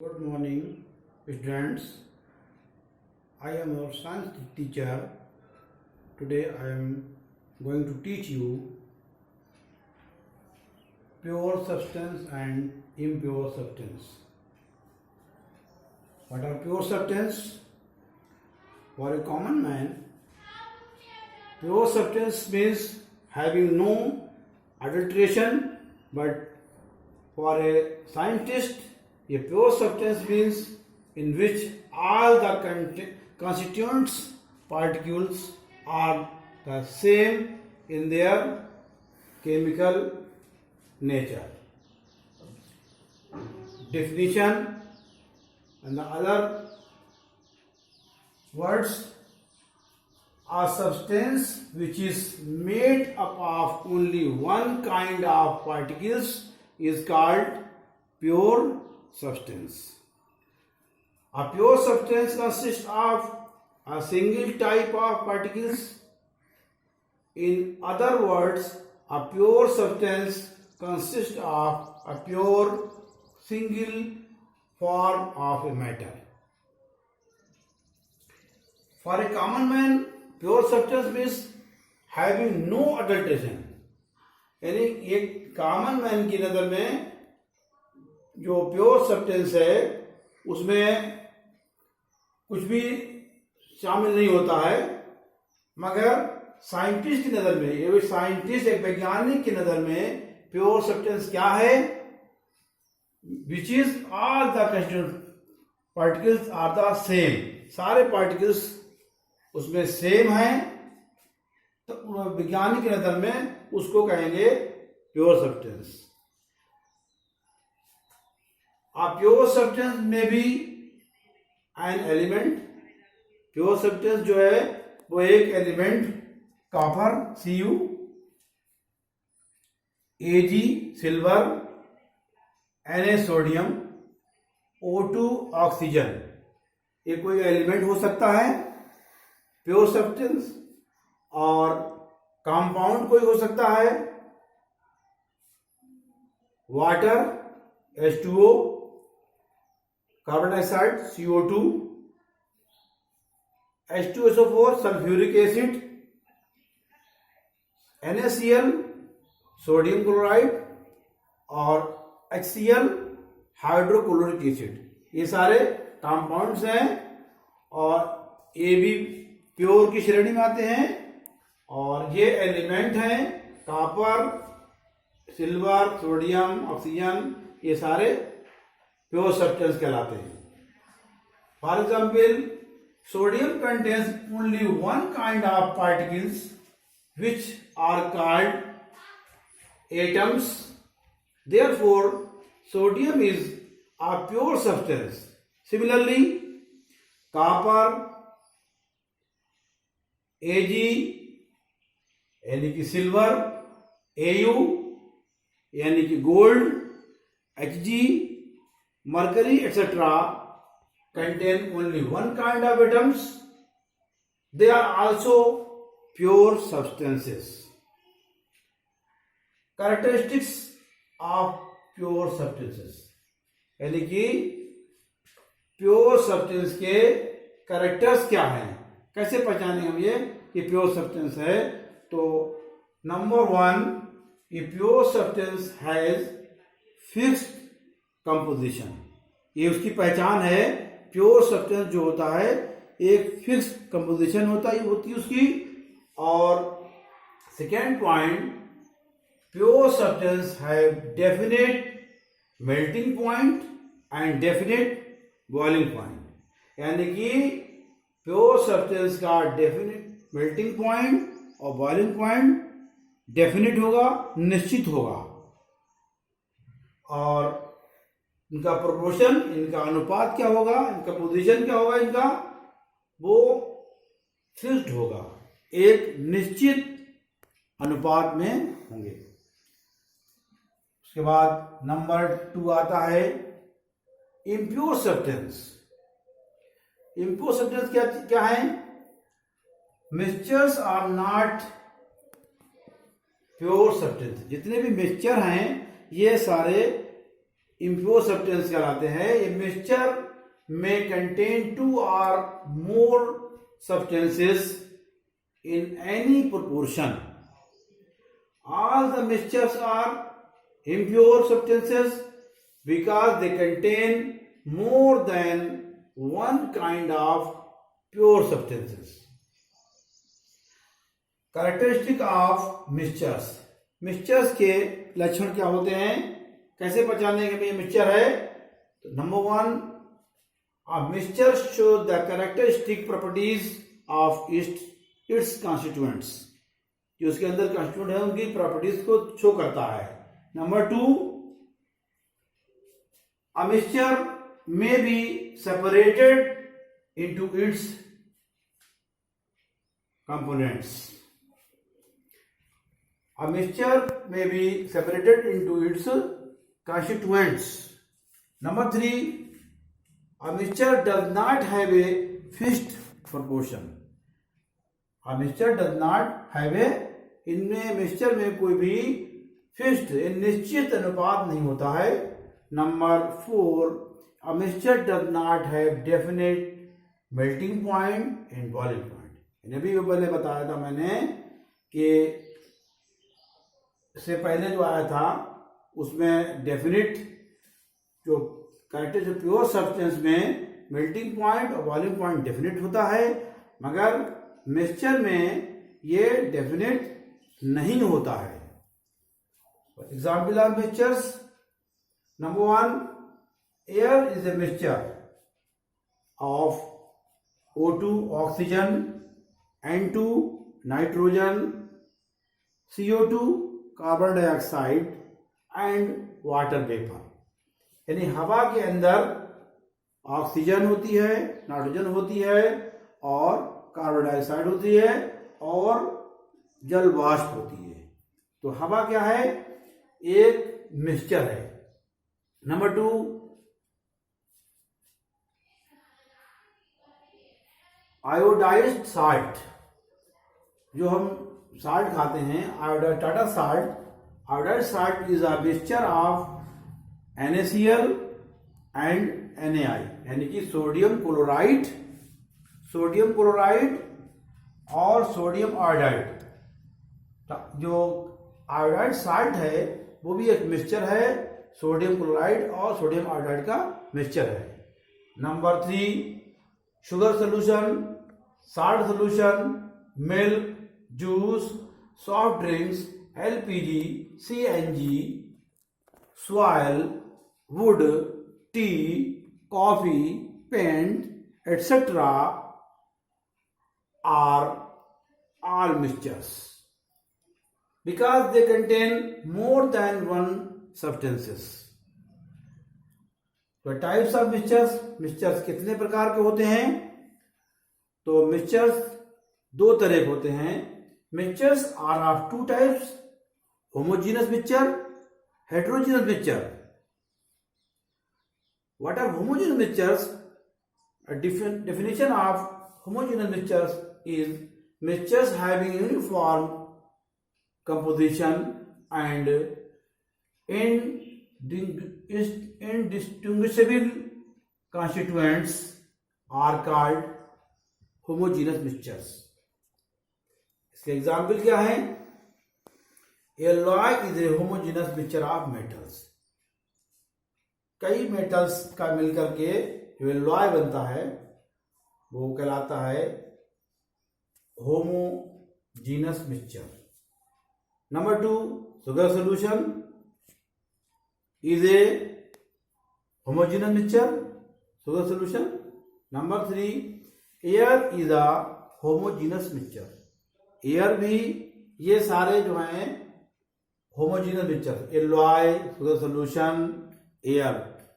Good morning, students. I am your science teacher. Today I am going to teach you pure substance and impure substance. What are pure substance? For a common man, pure substance means having no adulteration, but for a scientist, a pure substance means in which all the constituents particles are the same in their chemical nature. Definition and the other words: a substance which is made up of only one kind of particles is called pure substance. A pure substance consists of a single type of particles. In other words, a pure substance consists of a pure single form of a matter. For a common man, pure substance means having no adulteration. यानी एक common man की नजर में जो pure substance है उसमें कुछ भी शामिल नहीं होता है, मगर साइंटिस्ट की नजर में, ये साइंटिस्ट एक वैज्ञानिक की नजर में प्योर सब्सटेंस क्या है? Which is all the constituent particles are the same. सारे पार्टिकल्स उसमें सेम हैं, तो वैज्ञानिक की नजर में उसको कहेंगे pure substance. A pure substance may be an element. Pure substance जो है वो एक element, copper Cu, Ag silver, Na sodium, O2 oxygen, ये कोई एलिमेंट हो सकता है प्योर सब्सटेंस. और कंपाउंड कोई हो सकता है water H2O, carbon dioxide CO2, H2SO4 sulphuric acid, NaCl sodium chloride और HCl हाइड्रोक्लोरिक एसिड. ये सारे कंपाउंड्स हैं और ये भी प्योर की श्रेणी में आते हैं. और ये एलिमेंट हैं कॉपर, सिल्वर, सोडियम, ऑक्सीजन, ये सारे प्योर सब्सटेंस कहलाते हैं. For example, sodium contains only one kind of particles which are called atoms. Therefore, sodium is a pure substance. Similarly, copper, Ag यानी कि सिल्वर, Au यानी कि gold, Hg, mercury, etc. contain only one kind of atoms. They are also pure substances. Characteristics of pure substances, यानी कि pure substance के characters क्या हैं, कैसे पहचानेंगे हम ये कि प्योर सब्सटेंस है? तो नंबर 1, ये pure substance has fixed composition. ये उसकी पहचान है. प्योर सब्सटेंस जो होता है एक फिक्स कंपोजिशन होती है उसकी. और second point, pure substance have definite melting point and definite boiling point. यानी कि प्योर सब्सटेंस का डेफिनेट मेल्टिंग पॉइंट और बॉइलिंग पॉइंट डेफिनेट होगा, निश्चित होगा. और इनका प्रोपोर्शन, इनका अनुपात क्या होगा, इनका पोजीशन क्या होगा, इनका वो फिक्स्ड होगा, एक निश्चित अनुपात में होंगे. उसके बाद नंबर 2 आता है इम्प्योर सब्सटेंस. इम्प्योर सब्सटेंस क्या है? Mixtures are not pure substance. जितने भी मिक्सचर हैं ये सारे इम्प्योर सब्सटेंस कहलाते हैं। ये मिक्सचर में contain 2 or more substances in any proportion. All the mixtures are impure substances because they contain more than one kind of pure substances. Characteristic of mixtures. Mixtures के लक्षण क्या होते हैं, कैसे पहचानेंगे कि ये मिक्सचर है? तो number 1, a mixture shows the characteristic properties of its constituents. जो उसके अंदर कंस्टिट्यूएंट है उनकी प्रॉपर्टीज को शो करता है। Number 2, a mixture may be separated into its components. A mixture may be separated into its constituents. Number 3, a mixture does not have a fixed proportion. A mixture does not have a, इनमें mixture में कोई भी fixed निश्चित अनुपात नहीं होता है। Number 4, a mixture does not have definite melting point and boiling point. इन्हें भी पहले बताया था मैंने कि इससे पहले जो आया था उसमें डेफिनिट जो कैरेक्टर जो प्योर सब्सटेंस में मेल्टिंग पॉइंट और बॉइलिंग पॉइंट डेफिनिट होता है, मगर मिक्सचर में ये डेफिनिट नहीं होता है। Example of mixtures, number 1, air is a mixture of O2 oxygen, N2 nitrogen, CO2 carbon dioxide and water vapour. यानी हवा के अंदर ऑक्सीजन होती है, नाइट्रोजन होती है और कार्बन डाइऑक्साइड होती है और जल वाष्प होती है। तो हवा क्या है? एक मिक्सचर है। नंबर 2, आयोडाइज्ड साल्ट, जो हम साल्ट खाते हैं, iodized Tata salt, iodized salt is a mixture of NaCl and NaI, यानी कि सोडियम क्लोराइड और सोडियम आयोडाइड। जो आयोडाइड साल्ट है वो भी एक मिक्सचर है, सोडियम क्लोराइड और सोडियम आयोडाइड का मिक्सचर है। Number 3, sugar solution, salt solution, milk, juice, soft drinks, LPG, CNG, soil, wood, tea, coffee, paint, etc. are all mixtures because they contain more than one substances. तो types of mixtures कितने प्रकार के होते हैं? तो mixtures 2 तरह के होते हैं। Mixtures are of 2 types, homogeneous mixture, heterogeneous mixture. What are homogeneous mixtures? A definition of homogeneous mixtures is mixtures having uniform composition and indistinguishable constituents are called homogeneous mixtures. इसके एग्जाम्पल क्या है? Alloy is a homogeneous mixture of metals. कई metals का मिलकर के जो alloy बनता है वो कहलाता है homogeneous mixture. Number 2, sugar solution is a homogeneous mixture, sugar solution. Number 3, air is a homogeneous mixture. Air भी, ये सारे जो हैं homogeneous mixture, alloy, sugar solution, air,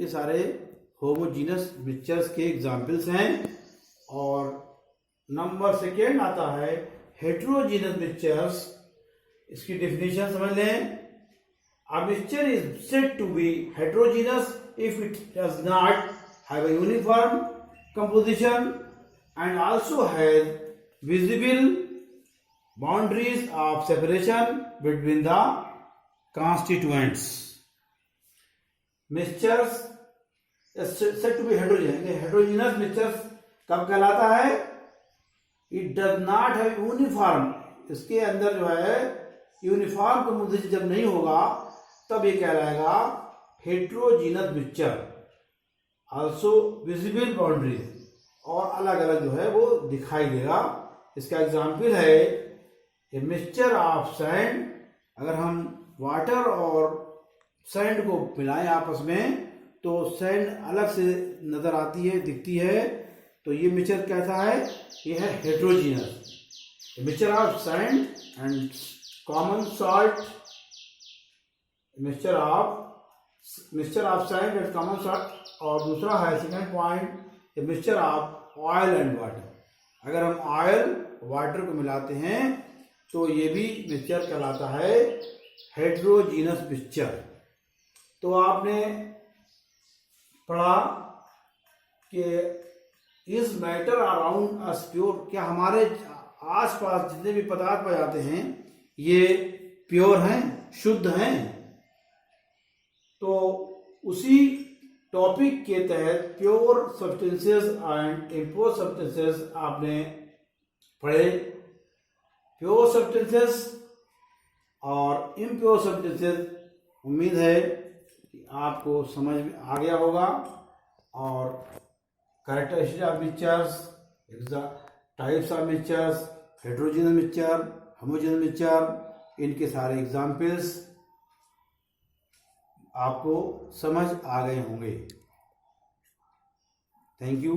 ये सारे होमोजीनस मिक्सचर्स के एग्जाम्पल्स हैं। और नंबर 2 आता है हेटेरोजीनस मिक्सचर्स। इसकी डेफिनेशन समझ लें। A mixture is said to be heterogeneous if it does not have a uniform composition and also has visible boundaries of separation between the constituents. Mixtures said to be heterogeneous, heterogeneous mixtures कब कहलाता है? It does not have uniform, इसके अंदर जो है uniform composition जब नहीं होगा तब ये कहलाएगा heterogeneous mixture. Also visible boundaries, और अलग अलग जो है वो दिखाई देगा। इसका एग्जाम्पल है ए मिक्सचर ऑफ सैंड, अगर हम वाटर और सैंड को मिलाएं आपस में तो सैंड अलग से नजर आती है, दिखती है, तो ये मिक्सचर कैसा है? ये है heterogeneous. Mixture of sand and common salt, mixture of sand and common salt, और दूसरा है second point mixture of oil and water. अगर हम ऑयल वाटर को मिलाते हैं तो ये भी मिक्सचर कहलाता है हेटेरोजीनियस मिक्सचर। तो आपने पढ़ा कि is matter around us pure, क्या हमारे आसपास जितने भी पदार्थ पाए जाते हैं ये प्योर हैं, शुद्ध हैं? तो उसी टॉपिक के तहत pure substances and impure substances आपने पढ़े। प्योर सब्सटेंसेस और इम्प्योर सब्सटेंसेस, उम्मीद है कि आपको समझ में आ गया होगा। और characteristics of mixtures, types of mixtures, heterogeneous mixture, homogeneous mixture, इनके सारे एग्जाम्पल्स आपको समझ आ गए होंगे। Thank you.